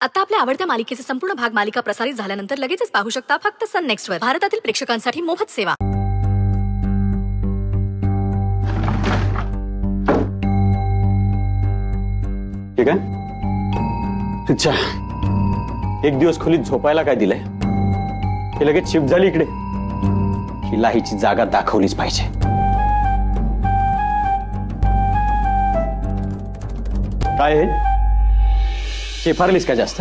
आता आपल्या आवडत्या मालिकेचे संपूर्ण भाग मालिका प्रसारित झाल्यानंतर लगेचच पाहू शकता फक्त सन नेक्स्ट वर. भारतातील प्रेक्षकांसाठी मोफत सेवा. ठीक आहे. तुझ्या एक दिवस खोलीत झोपायला काय दिलंय? हे लगेच शिफ्ट झाली इकडे. हिला हिची जागा दाखवलीच पाहिजे. काय आहे? शेफारलीस का जास्त?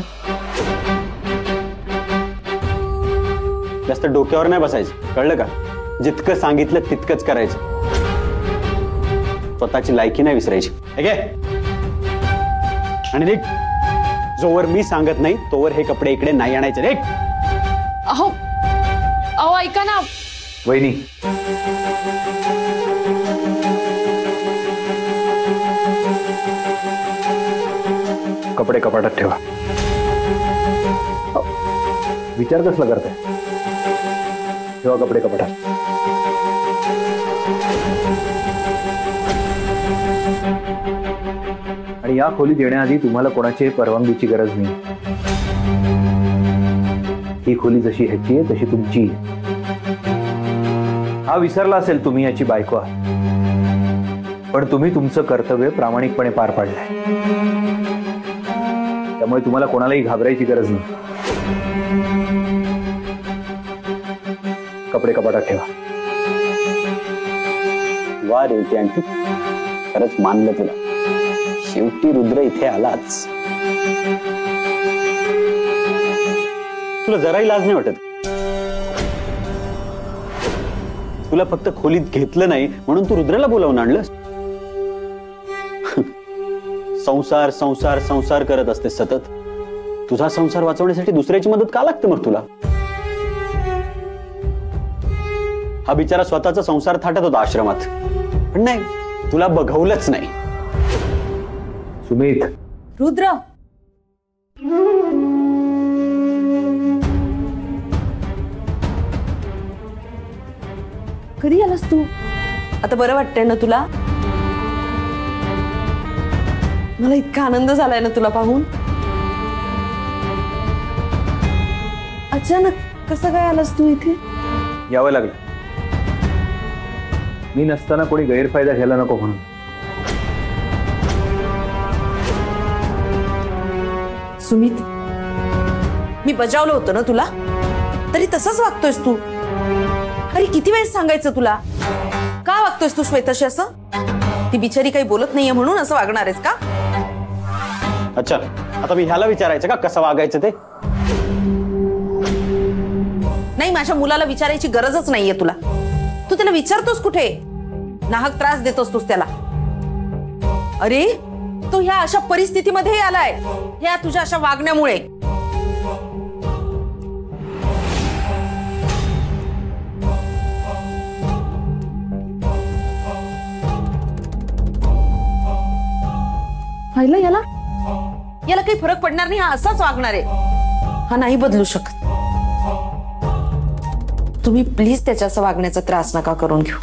जास्त डोक्यावर नाही बसायचं, कळलं का? जितकं सांगितलं तितकंच करायचं. स्वतःची लायकी नाही विसरायची. ठीक आहे? आणि देख, जोवर मी सांगत नाही तोवर हे कपडे इकडे नाही आणायचे. देख. अहो अहो ऐका ना वहिनी, कपडे कपाटात ठेवा. विचार कसला करताय? ठेवा कपडे कपाटात. आणि या खोलीत येण्याआधी तुम्हाला कोणाची परवानगीची गरज नाही. ही खोली जशी ह्याची आहे तशी तुमची. हा विसरला असेल तुम्ही याची बायको आहात, पण तुम्ही तुमचं कर्तव्य प्रामाणिकपणे पार पाडलंय. त्यामुळे तुम्हाला कोणालाही घाबरायची गरज नाही. कपडे कपाटात ठेवा. वा रेवती आंटी, खरंच मानलं तुला. शेवटी रुद्र इथे आलाच. तुला जराही लाज नाही वाटत? तुला फक्त खोलीत घेतलं नाही म्हणून तू रुद्राला बोलावून आणलंस? संसार संसार संसार करत असते सतत. तुझा संसार वाचवण्यासाठी दुसऱ्याची मदत का लागते मग तुला? हा बिचारा स्वतःचा संसार थाटत होता आश्रमात, पण नाही, तुला बघवलंच नाही. सुमित. रुद्र, कधी आलास तू? आता बरं वाटतंय ना तुला? मला इतका आनंद झालाय ना तुला पाहून. अचानक कसं काय आलास तू इथे? यावं लागलं. मी नसताना कोणी गैरफायदा घ्यायला नको म्हणून. सुमित, मी बजावलं होतं ना तुला, तरी तसंच वागतोयस तू. अरे किती वेळेस सांगायचं तुला? का वागतोयस तू श्वेताशी असं? ती बिचारी काही बोलत नाहीये म्हणून असं वागणार आहेस का? अच्छा, आता मी ह्याला विचारायचं का कसं वागायचं ते? नाही, माझ्या मुलाला विचारायची गरजच नाहीये तुला. तू त्याला विचारतोस कुठे? नाहक त्रास देतोस तूच त्याला. अरे तो ह्या अशा परिस्थितीमध्ये आलाय ह्या तुझ्या अशा वागण्यामुळे. पाहिलं याला? याला काही फरक पडणार नाही. हा असाच वागणार आहे. हा नाही बदलू शकत. तुम्ही प्लीज त्याच्या असं वागण्याचा त्रास नका करून घेऊ.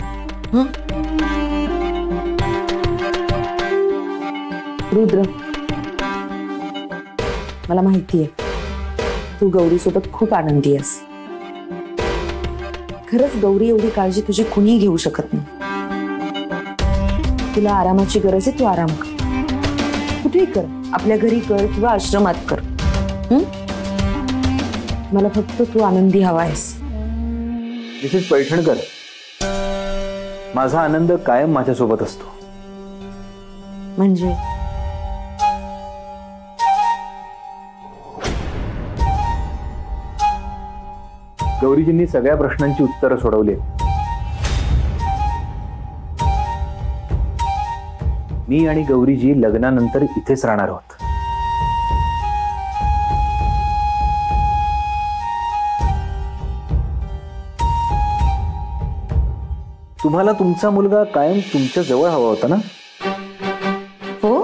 रुद्र, मला माहितीये तू गौरी सोबत खूप आनंदी आहेस. खरंच गौरी एवढी काळजी तुझी कुणी घेऊ शकत नाही. तुला आरामाची गरज आहे, तू आराम कर. कुठेही कर, आपल्या घरी कर किंवा आश्रमात कर. मला फक्त तू आनंदी हवा आहेस. मिसेस पैठणकर, माझा आनंद कायम माझ्यासोबत असतो. म्हणजे गौरीजींनी सगळ्या प्रश्नांची उत्तरं सोडवली. मी आणि गौरीजी लग्नानंतर इथेच राहणार आहोत. तुम्हाला तुमचा मुलगा कायम तुमच्या जवळ हवा होता ना? हो,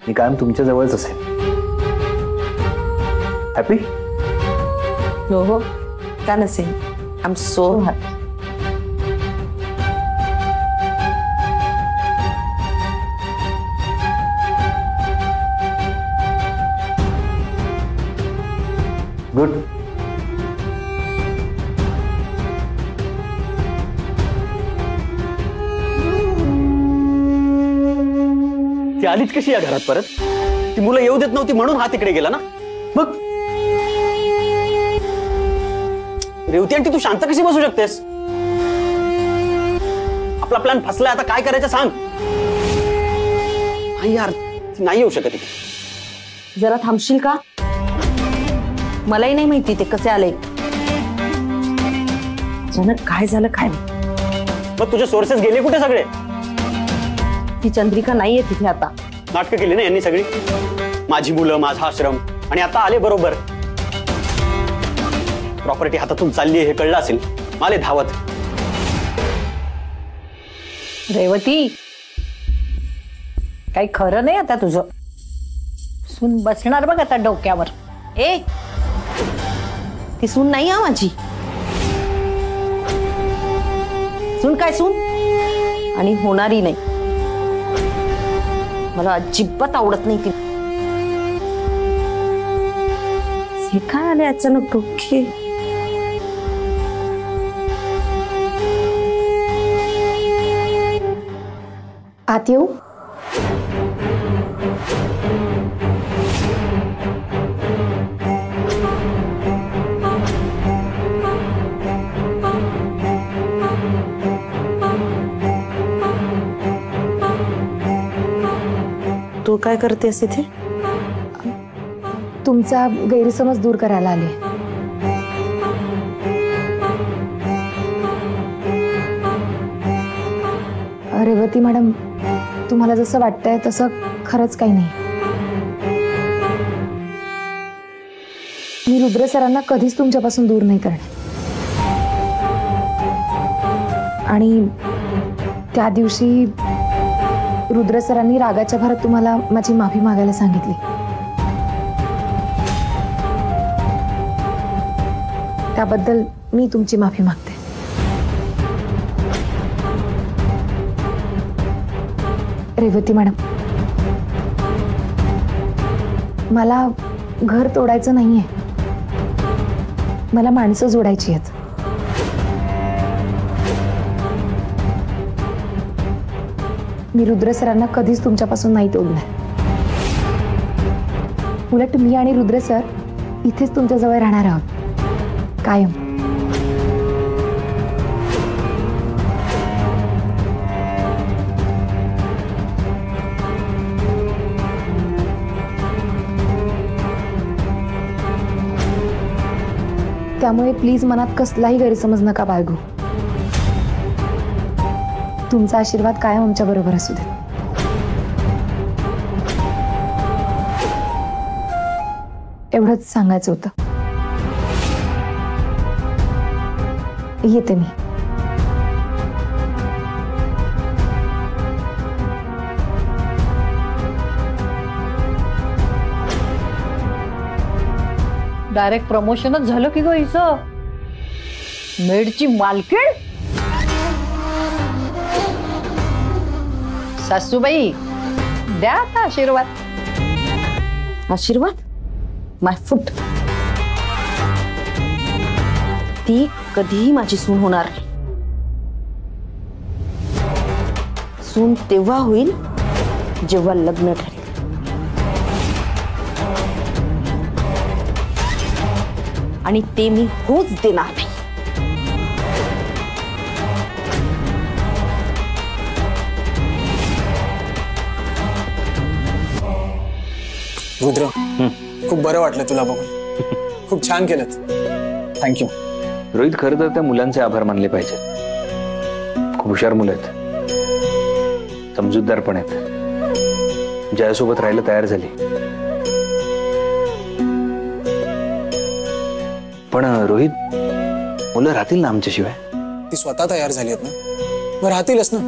मी कायम तुमच्या जवळच असेल. हॅपी? हो हो, का नसेल. I am so happy. Good. ती आलीच कशी या घरात परत? ती मुलं येऊ देत नव्हती म्हणून हा तिकडे गेला ना. मग रेवती आंटी, तू शांत कशी बसू शकतेस? आपला प्लॅन फसलाय, आता काय करायचं सांग. यार, ती नाही येऊ शकत. जरा थांबशील का? मलाही नाही माहिती ते कसे आले. अचानक काय झालं काय? मग तुझे सोर्सेस गेले कुठे सगळे? ती चंद्रिका नाहीये तिथे आता. नाटकं केली ना यांनी सगळी. माझी मुलं, माझा आश्रम, आणि आता आले बरोबर. प्रॉपर्टी हातातून चालली हे कळलं असेल, आले धावत. रेवती, काही खरं नाही आता तुझं. सून बसणार बघ आता डोक्यावर. ए, ती सून नाही हा माझी. सून काय सून, आणि होणारी नाही. मला अजिबात आवडत नाही ती. हे काय आले अचानक डोके? आत येऊ? तू काय करतेस इथे? तुमचा गैरसमज दूर करायला आले. रेवती मॅडम, तुम्हाला जसं वाटतंय तसं खरंच काही नाही. मी रुद्र सरांना कधीच तुमच्यापासून दूर नाही करणार. आणि त्या दिवशी रुद्र सरांनी रागाच्या भरात तुम्हाला माझी माफी मागायला सांगितली. त्याबद्दल मी तुमची माफी मागते. रेवती मॅडम, मला घर तोडायचं नाहीये, मला माणसं जोडायची आहेत. मी रुद्र सरांना कधीच तुमच्यापासून नाही तोडणार. उलट मी आणि रुद्र सर इथेच तुमच्या जवळ राहणार आहोत कायम. त्यामुळे प्लीज मनात कसलाही गैरसमज नका बाळगू. तुमचा आशीर्वाद कायम आमच्या बरोबर असू दे. एवढंच सांगायचं होतं. येते मी. डायरेक्ट प्रमोशनच झालं की ग हिचं. मेडची मालकीण. सासूबाई, द्या आता आशीर्वाद. आशीर्वाद? माय फुट. ती कधीही माझी सून होणार नाही. सून तेव्हा होईल जेव्हा लग्न ठरेल. आणि ते मी होऊच देणार नाही. रुद्र, खूप बरं वाटलं तुला बघून. खूप छान केलं. थँक्यू. रोहित, खरं तर त्या मुलांचे आभार मानले पाहिजे. खूप हुशार मुलं आहेत, समजूतदार पण आहेत. जयासोबत राहायला तयार झाली. पण रोहित, मुलं राहतील ना आमच्याशिवाय? ती स्वतः तयार झाली आहेत ना, मग राहतीलच ना.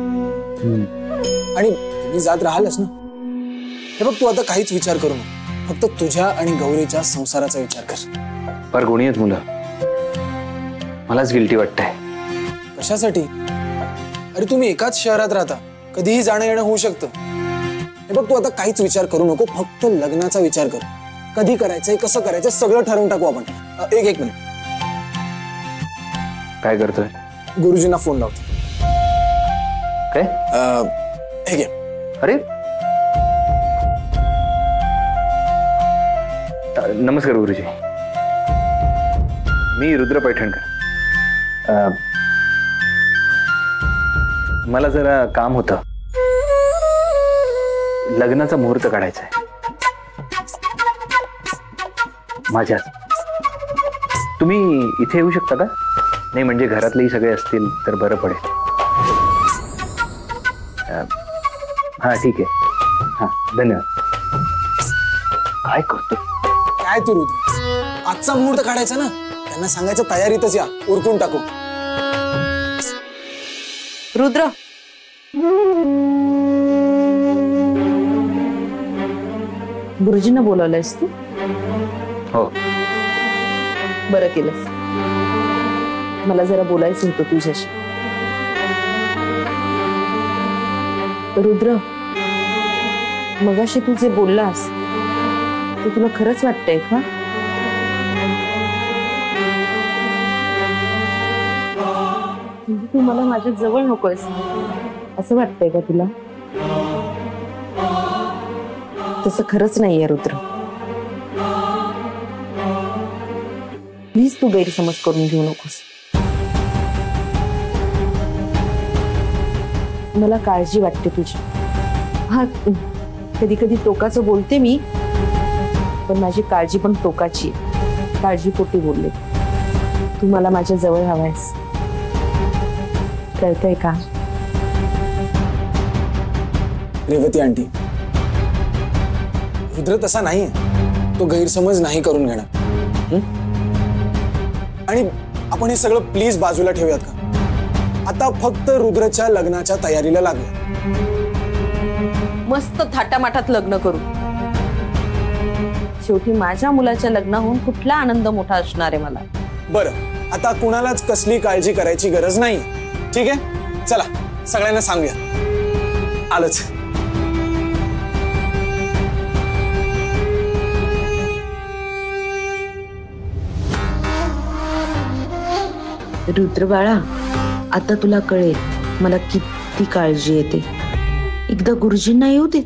आणि तुम्ही जात राहालच ना. हे बघ, तू आता काहीच विचार करू नको. फक्त तुझ्या आणि गौरीच्या संसाराचा विचार कर. फार गुणी आहेत मुलं. मलाच गिल्टी वाटतंय. कशासाठी? अरे तुम्ही एकाच शहरात राहता, कधीही जाणं येणं होऊ शकतं. हे बघ, तू आता काहीच विचार करू नको. फक्त लग्नाचा विचार कर. कधी करायचंय, कसं करायचंय सगळं ठरवून टाकू आपण. एक मिनिट. काय करतोय? गुरुजींना फोन लावतो. काय? हे घे. अरे नमस्कार गुरुजी, मी रुद्र पैठणकर. मला जरा काम होतं. लग्नाचा मुहूर्त काढायचा आहे माझ्याच. तुम्ही इथे येऊ शकता का? नाही म्हणजे घरातलेही सगळे असतील तर बरं पडेल. हा ठीक आहे. हा धन्यवाद. काय करतो काय तू रुद्र, आजचा मुहूर्त काढायचा ना, त्यांना सांगायचं तयारीतच या, उरकून टाकू. रुद्र, गुरुजींना बोलावलंयस तू? हो. बरं केलंस. मला जरा बोलायचं होतं तुझ्याशी. रुद्र, मगाशी तू जे बोललास ते तुला खरंच वाटतंय का? तू मला माझ्या जवळ नकोयस असं वाटतंय का तुला? तसं खरंच नाहीये रुद्र. प्लीज तू गैरसमज करून घेऊ नकोस. मला काळजी वाटते तुझी. हा कधी कधी टोकाचं बोलते मी, पण माझी काळजी पण टोकाची. काळजीपोटी बोलले. तू मला माझ्या जवळ हवायस, कळतंय का? रेवती आंटी, रुद्र तसा नाहीये. तो गैरसमज नाही करून घेणार. आणि आपण हे सगळं प्लीज बाजूला ठेवूयात का? आता फक्त रुद्रच्या लग्नाच्या तयारीला लागूया. मस्त थाटामाटात लग्न करू. शेवटी माझ्या मुलाच्या लग्नाहून कुठला आनंद मोठा असणार आहे मला. बरं, आता कुणालाच कसली काळजी करायची गरज नाही. ठीक आहे, चला सगळ्यांना सांगूया. आलोच. रुद्र बाळा, आता तुला कळेल मला किती काळजी येते. एकदा गुरुजींना येऊ दे.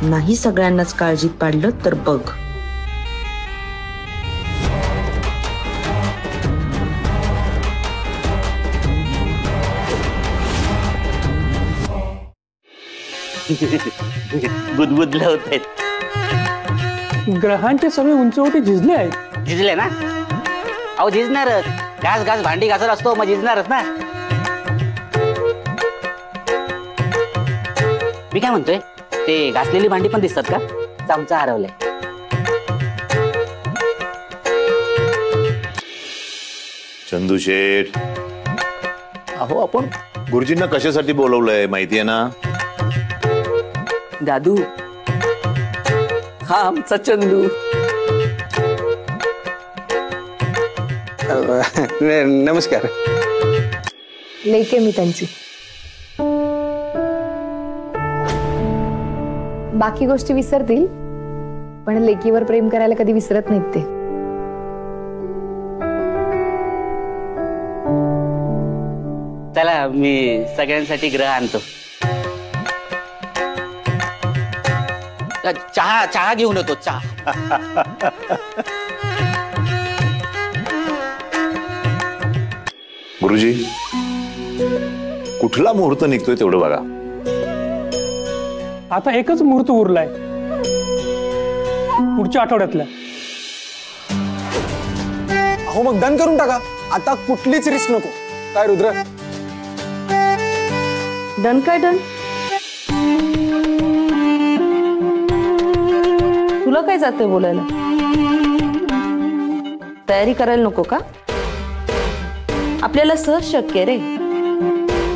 नाही सगळ्यांनाच काळजीत पाडलं तर बघ. बुदबुदले होत आहेत. ग्रहांचे सगळे उंचवटे झिजले आहेत. झिजले ना? अहो झिजणारच. घास घास भांडी घासत असतो, मग झिजणारच ना. मी काय म्हणतोय, ते घासलेली भांडी पण दिसतात का? चमचा हरवलाय. चंदू शेठ, अहो आपण गुरुजींना कशासाठी बोलवलंय माहितीये ना? दादू, हा आमचा चंदू. नमस्कार. लेके मी त्यांची. बाकी गोष्टी विसरतील, पण लेकीवर प्रेम करायला कधी विसरत नाहीत ते. चला मी सगळ्यांसाठी ग्रह आणतो. चहा चहा घेऊन येतो. चहा. गुरुजी, कुठला मुहूर्त निघतोय तेवढं बघा. आता एकच मुहूर्त उरलाय, पुढच्या आठवड्यातला. अहो मग डन करून टाका. आता कुठलीच रिस्क नको. काय रुद्र? डन काय डन? तुला काय जातंय बोलायला? तयारी करायला नको का? आपल्याला सहज शक्य रे,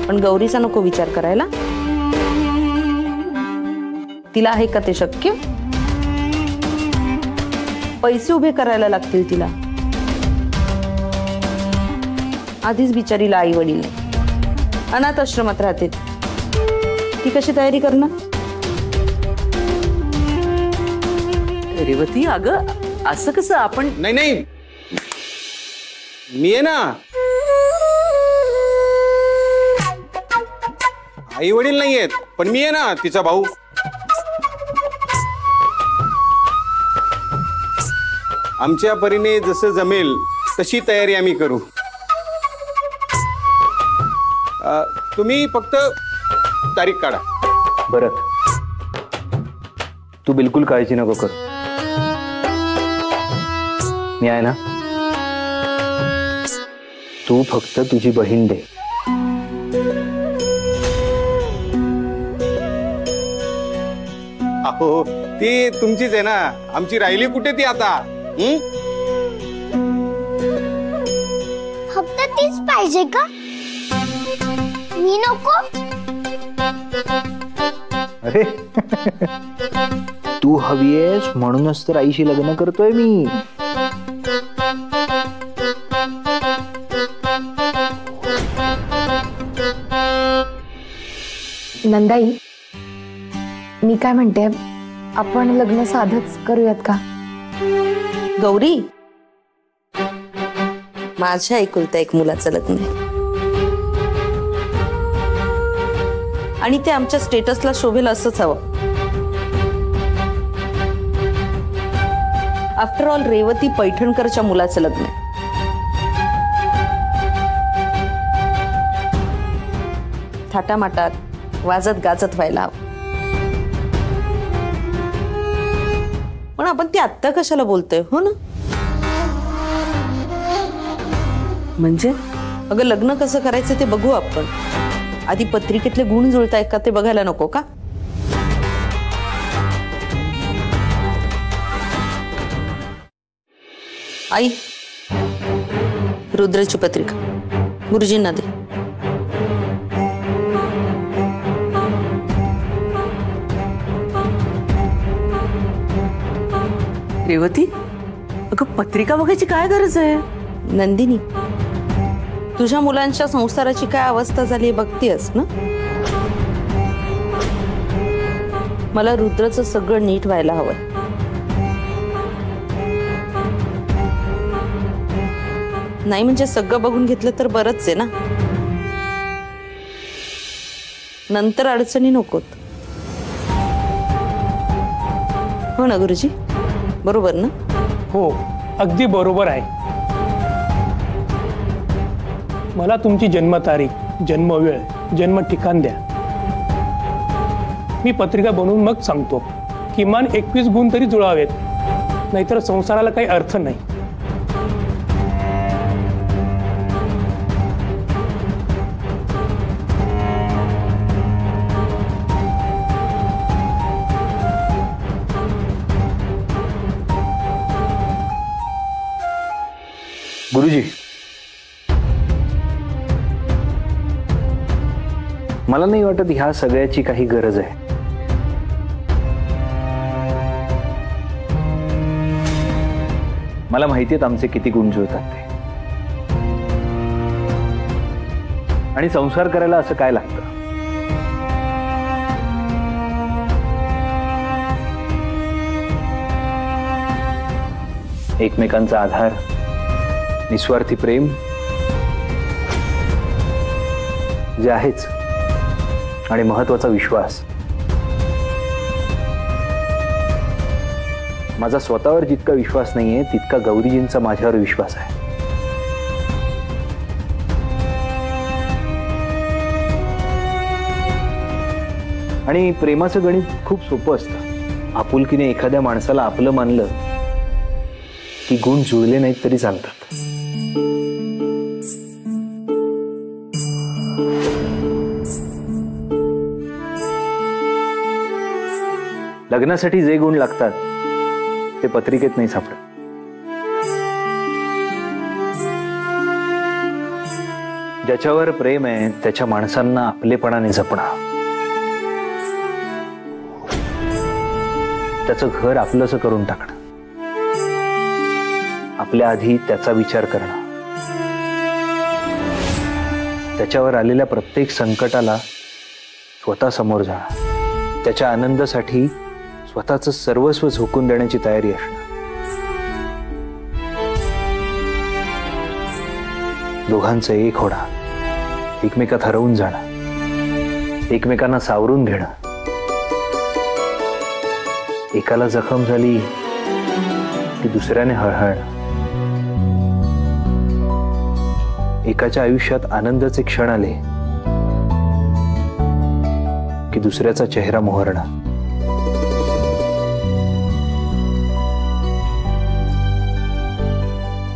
पण गौरीचा नको विचार करायला. तिला आहे का ते शक्य? पैसे उभे करायला लागतील तिला. आधीच बिचारीला आई वडील नाही, अनाथ आश्रमात राहते. ती कशी तयारी करणार? रेवती अगं असं कसं आपण नाही नाही, मी आहे ना, आई वडील नाही आहेत पण मी आहे ना तिचा भाऊ. आमच्या परीने जसं जमेल तशी तयारी आम्ही करू. तुम्ही फक्त तारीख काढा. भरत, तू बिलकुल काळजी नको कर. मी आहे ना. तू फक्त तुझी बहीण दे. अहो ती तुमचीच आहे ना, आमची राहिली कुठे ती आता? फक्त तीच पाहिजे का? मी नको. अरे तू हवी आहेस म्हणूनच तर आईशी लग्न करतोय मी. नंदाई, मी काय म्हणते, आपण लग्न साधच करूयात का? गौरी, माझ्या एकुलता एक मुलाचं लग्न आहे आणि ते आमच्या स्टेटसला शोभेल असंच हवं. आफ्टर ऑल रेवती पैठणकरच्या मुलाचं लग्न आहे. थाटामाटात वाजत गाजत व्हायला हवं. पण आपण ते आत्ता कशाला बोलतोय, हो ना? म्हणजे अगं लग्न कसं करायचं ते बघू आपण. आधी पत्रिकेतले गुण जुळतायत का ते बघायला नको का? आई, रुद्राची पत्रिका गुरुजींना दे. रेवती, अगं पत्रिका बघायची काय गरज आहे? नंदिनी, तुझ्या मुलांच्या संसाराची काय अवस्था झाली बघतेस ना. मला रुद्रचं सगळं नीट व्हायला हवं. नाही म्हणजे सगळं बघून घेतलं तर बरंच आहे ना. नंतर अडचणी नकोत, हो ना गुरुजी? बरोबर ना? हो, अगदी बरोबर आहे. मला तुमची जन्मतारीख, जन्मवेळ, जन्म ठिकाण द्या. मी पत्रिका बनवून मग सांगतो. किमान 21 गुण तरी जुळावेत, नाहीतर संसाराला काही अर्थ नाही. गुरुजी, मला नाही वाटत ह्या सगळ्याची काही गरज आहे. मला माहिती आहेत आमचे किती गुण जुळतात ते, आणि संसार करायला असं काय लागतं. एकमेकांचा आधार, निस्वार्थी प्रेम जे आहेच, आणि महत्वाचा विश्वास. माझा स्वतःवर जितका विश्वास नाहीये तितका गौरीजींचा माझ्यावर विश्वास आहे. आणि प्रेमाचं गणित खूप सोपं असतं. आपुलकीने एखाद्या माणसाला आपलं मानलं की गुण जुळले नाहीत तरी चालतात. लग्नासाठी जे गुण लागतात ते पत्रिकेत नाही सापडत. ज्याच्यावर प्रेम आहे त्याच्या माणसांना आपलेपणाने जपणं, त्याचं घर आपलंसं करून टाकणं, आपल्या आधी त्याचा विचार करणं, त्याच्यावर आलेल्या प्रत्येक संकटाला स्वतः समोर जाणं, त्याच्या आनंदासाठी स्वतःचं सर्वस्व झोकून देण्याची तयारी असणं, दोघांचं एक होणं, एकमेकात हरवून जाणं, एकमेकांना सावरून घेणं, एकाला जखम झाली की दुसऱ्याने हळहळणं, एकाच्या आयुष्यात आनंदाचे क्षण आले की दुसऱ्याचा चेहरा मोहरणं.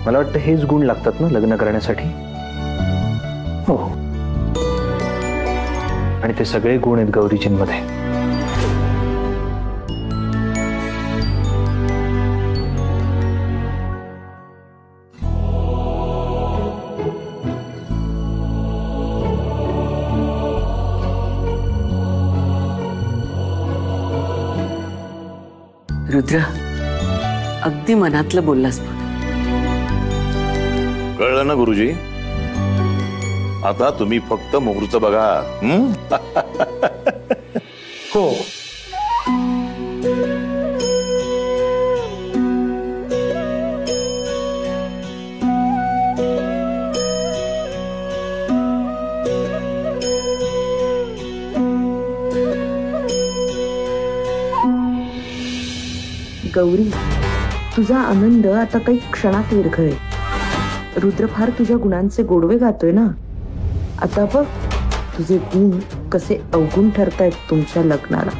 मला वाटतं हेच गुण लागतात ना लग्न करण्यासाठी. हो. आणि ते सगळे गुण आहेत गौरीजींमध्ये. रुद्र, अगदी मनातलं बोललास बघ. कळलं ना गुरुजी? आता तुम्ही फक्त मुहूर्त बघा. हो. गौरी, तुझा आनंद आता काही क्षणात विरघळेल. रुद्र फार तुझ्या गुणांचे गोडवे गातोय ना. आता बघ तुझे गुण कसे अवगुण ठरतायत तुमच्या लग्नाला.